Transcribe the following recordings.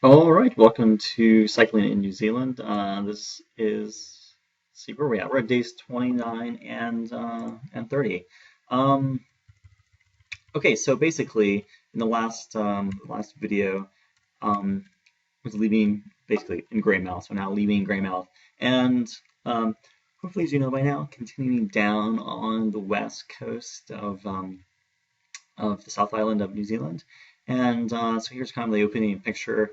All right, welcome to Cycling in New Zealand. This is, let's see where we at. We're at days 29 and 30. Um, okay, so basically, in the last video, um, was leaving basically in Greymouth. So now leaving Greymouth, and um, hopefully, as you know by now, continuing down on the west coast of the South Island of New Zealand. And so here's kind of the opening picture.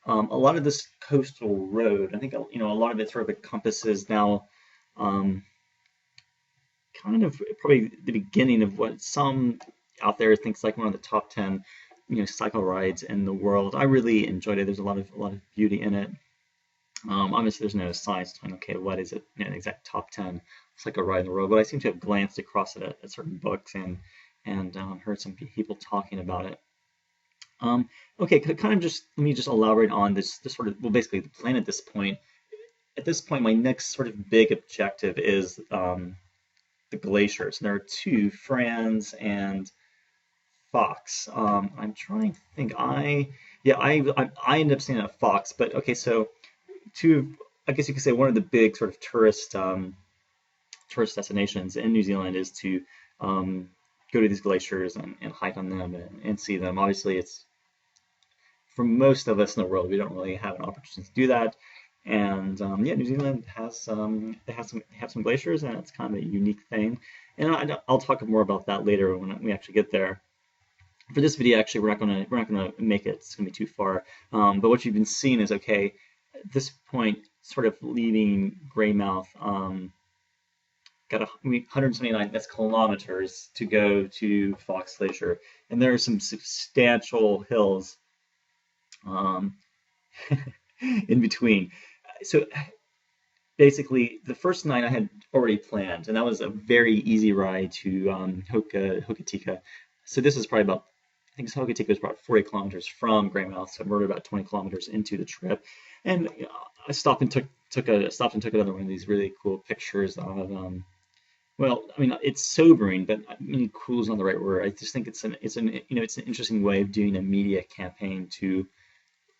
A lot of this coastal road, I think, a lot of it sort of encompasses now um, kind of probably the beginning of what some out there thinks like one of the top 10, cycle rides in the world. I really enjoyed it. There's a lot of beauty in it. Obviously, there's no science telling, okay, what is it, an exact top 10 cycle ride in the world, but I seem to have glanced across it at certain books and heard some people talking about it. Um, okay, kind of just let me just elaborate on this sort of, well, basically the plan at this point. At this point, my next sort of big objective is the glaciers. There are two, Franz and Fox. I'm trying to think. I ended up staying at Fox, but okay, so two. I guess you could say one of the big sort of tourist destinations in New Zealand is to go to these glaciers and hike on them and see them. Obviously, it's for most of us in the world, we don't really have an opportunity to do that. And yeah, New Zealand has it has some glaciers, and it's kind of a unique thing. And I'll talk more about that later when we actually get there. For this video, actually, we're not gonna make it. It's gonna be too far. But what you've been seeing is okay. At this point, sort of leaving Greymouth, got 179 that's kilometers to go to Fox Glacier, and there are some substantial hills um, in between. So basically, the first night I had already planned, and that was a very easy ride to Hokitika. So this is probably about, I think Hokitika is about 40 kilometers from Greymouth, so we're about 20 kilometers into the trip. And I stopped and took another one of these really cool pictures of well, I mean, it's sobering, but I mean, cool is not the right word. I just think it's an interesting way of doing a media campaign to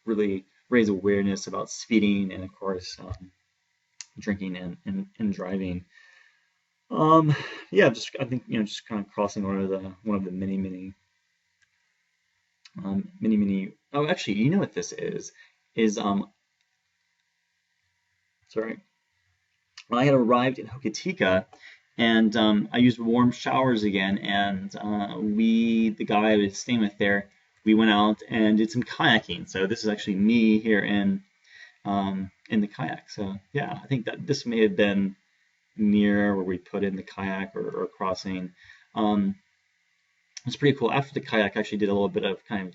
really raise awareness about speeding and, of course, drinking and driving. Um, yeah, just I think just kind of crossing one of the many. Oh, actually, you know what this is sorry. I had arrived in Hokitika, and I used warm showers again. And the guy I was staying with there, we went out and did some kayaking. So this is actually me here in the kayak. So yeah, I think that this may have been near where we put in the kayak or crossing. Um, it's pretty cool. After the kayak, I actually did a little bit of kind of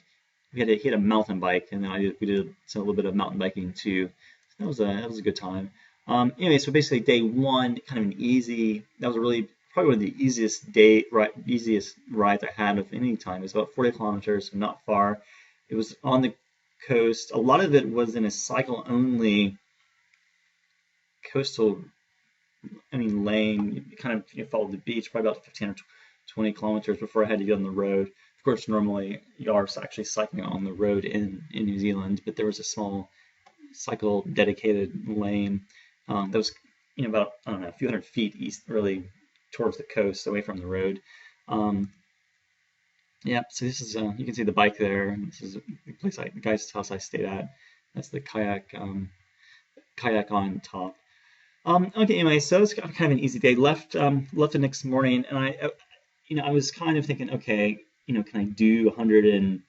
he had a mountain bike, and then we did a little bit of mountain biking too. So that was a good time. Anyway, so basically day one, kind of an easy. That was really probably one of the easiest rides I had of any time. It was about 40 kilometers, so not far. It was on the coast. A lot of it was in a cycle only coastal, I mean, lane. You kind of followed the beach, probably about 15 or 20 kilometers before I had to get on the road. Of course, normally you are actually cycling on the road in New Zealand, but there was a small cycle dedicated lane that was about, I don't know, a few hundred feet east, really towards the coast, away from the road. Um, yeah, so this is you can see the bike there. This is the guy's house I stayed at. That's the kayak on top. Okay, anyway, so it's kind of an easy day. Left the next morning, and I was kind of thinking, okay, can I do 100 and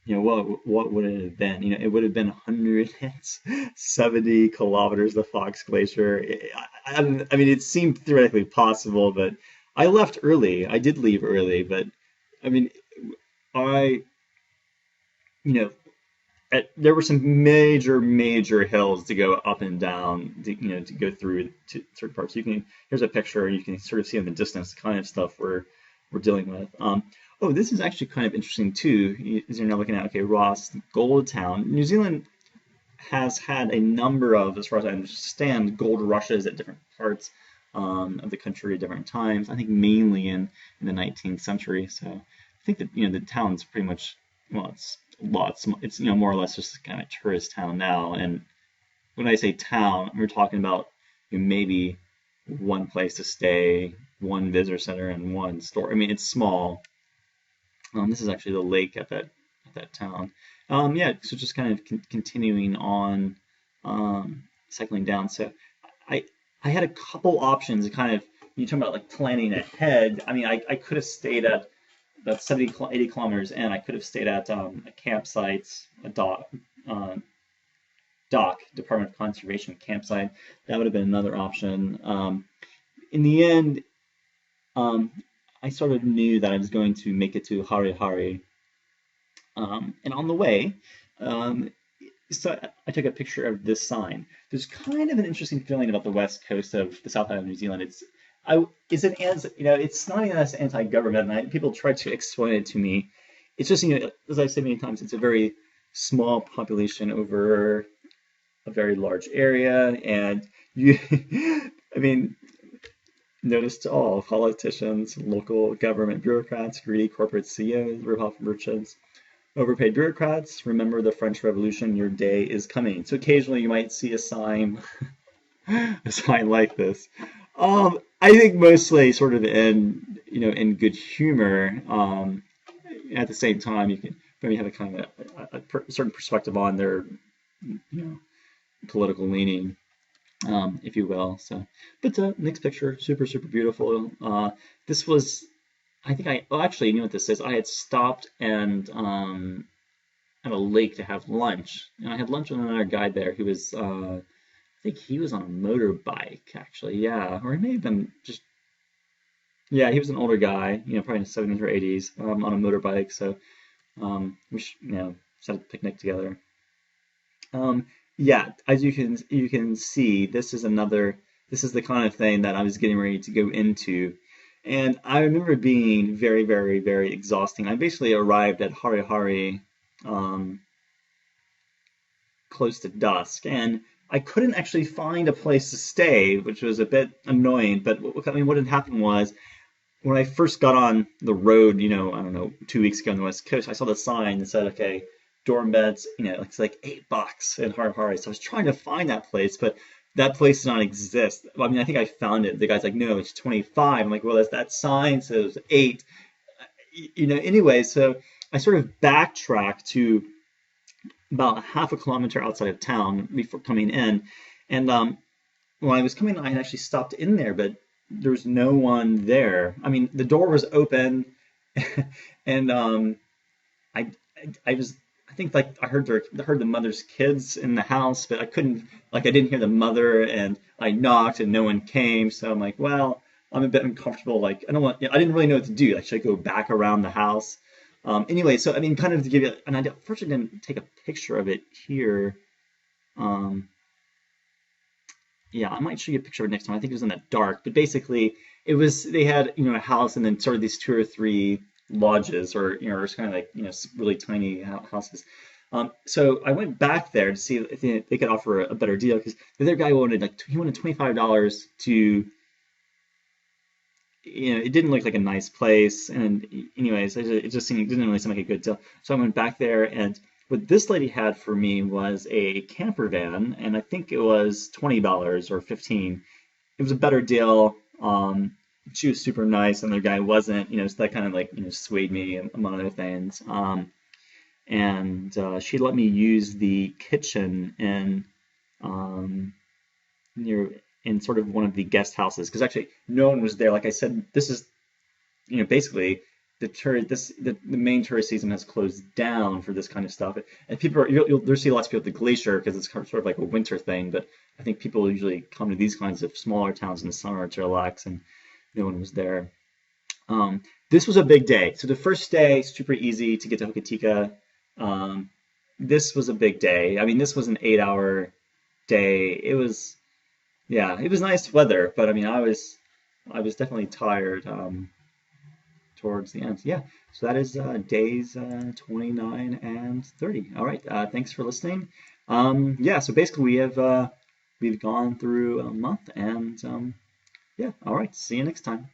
what would it have been? It would have been 170 kilometers to Fox Glacier. I mean, it seemed theoretically possible, but I left early. I did leave early, but I mean, I, you know, there were some major hills to go up and down, to go through to certain parts. Here's a picture. You can sort of see in the distance the kind of stuff we're dealing with. Oh, this is actually kind of interesting too. As you're now looking at, okay, Ross, Gold Town. New Zealand has had a number of, as far as I understand, gold rushes at different parts of the country at different times. I think mainly in the 19th century. So I think that the town's pretty much, well, it's lots. It's more or less just kind of tourist town now. And when I say town, we're talking about maybe one place to stay, one visitor center, and one store. I mean, it's small. This is actually the lake at that town. Yeah, so just kind of continuing on, cycling down. So I I had a couple options. Kind of you talking about like planning ahead. I mean, I could have stayed at about 70, 80 kilometers in. I could have stayed at a campsite, a dock, Department of Conservation campsite. That would have been another option. In the end, um, I sort of knew that I was going to make it to Harihari. And on the way, um, so I took a picture of this sign. There's kind of an interesting feeling about the west coast of the South Island of New Zealand. It's an as it's not even as anti-government. And people try to explain it to me. It's just as I've said many times, it's a very small population over a very large area, and you, I mean, notice to all politicians, local government bureaucrats, greedy corporate CEOs, rip-off merchants, overpaid bureaucrats. Remember the French Revolution, your day is coming. So occasionally you might see a sign, a sign like this. I think mostly sort of in good humor. At the same time, you can maybe have a kind of a certain perspective on their, political leaning, if you will. So, but next picture, super super beautiful. This was, I think actually, you know what this is? I had stopped and at a lake to have lunch, and I had lunch with another guy there who was, I think he was on a motorbike actually, yeah, or he may have been just, yeah, he was an older guy, probably in his 70s or 80s, on a motorbike. So, we set up a picnic together. Yeah, as you can see, this is the kind of thing that I was getting ready to go into. And I remember it being very, very, very exhausting. I basically arrived at Harihari um, close to dusk, and I couldn't actually find a place to stay, which was a bit annoying. But what had happened was when I first got on the road, I don't know, 2 weeks ago on the West Coast, I saw the sign that said, okay, dorm beds, it's like $8 in Harihari. So I was trying to find that place, but that place does not exist. I mean, I think I found it. The guy's like, no, it's 25. I'm like, well, that sign says 8. Anyway, so I sort of backtracked to about half a kilometer outside of town before coming in. And when I was coming in, I had actually stopped in there, but there was no one there. I mean, the door was open, and I, I think like I heard the mother's kids in the house, but I couldn't, like, I didn't hear the mother, and I knocked and no one came. So I'm like, well, I'm a bit uncomfortable. Like, I didn't really know what to do. Like, should I go back around the house? Anyway, so I mean, kind of to give you, and I unfortunately didn't take a picture of it here. Um, yeah, I might show you a picture of it next time. I think it was in that dark, but basically they had, a house and then sort of these two or three lodges, or, or it's kind of like, really tiny houses. So I went back there to see if they could offer a better deal, because the other guy wanted $25 to, it didn't look like a nice place. And anyways, it didn't really seem like a good deal. So I went back there, and what this lady had for me was a camper van, and I think it was $20 or 15. It was a better deal. She was super nice, and the guy wasn't. So that kind of like swayed me among other things. And she let me use the kitchen near in sort of one of the guest houses, because actually no one was there. Like I said, this is basically the main tourist season has closed down for this kind of stuff, and you'll see lots of people at the glacier because it's sort of like a winter thing. But I think people usually come to these kinds of smaller towns in the summer to relax, and no one was there. This was a big day. So the first day, super easy to get to Hokitika. This was a big day. I mean, this was an 8-hour day. It was nice weather, but I mean, I was definitely tired towards the end. Yeah, so that is days 29 and 30. All right, thanks for listening. Yeah, so basically we've gone through a month, and yeah, all right, see you next time.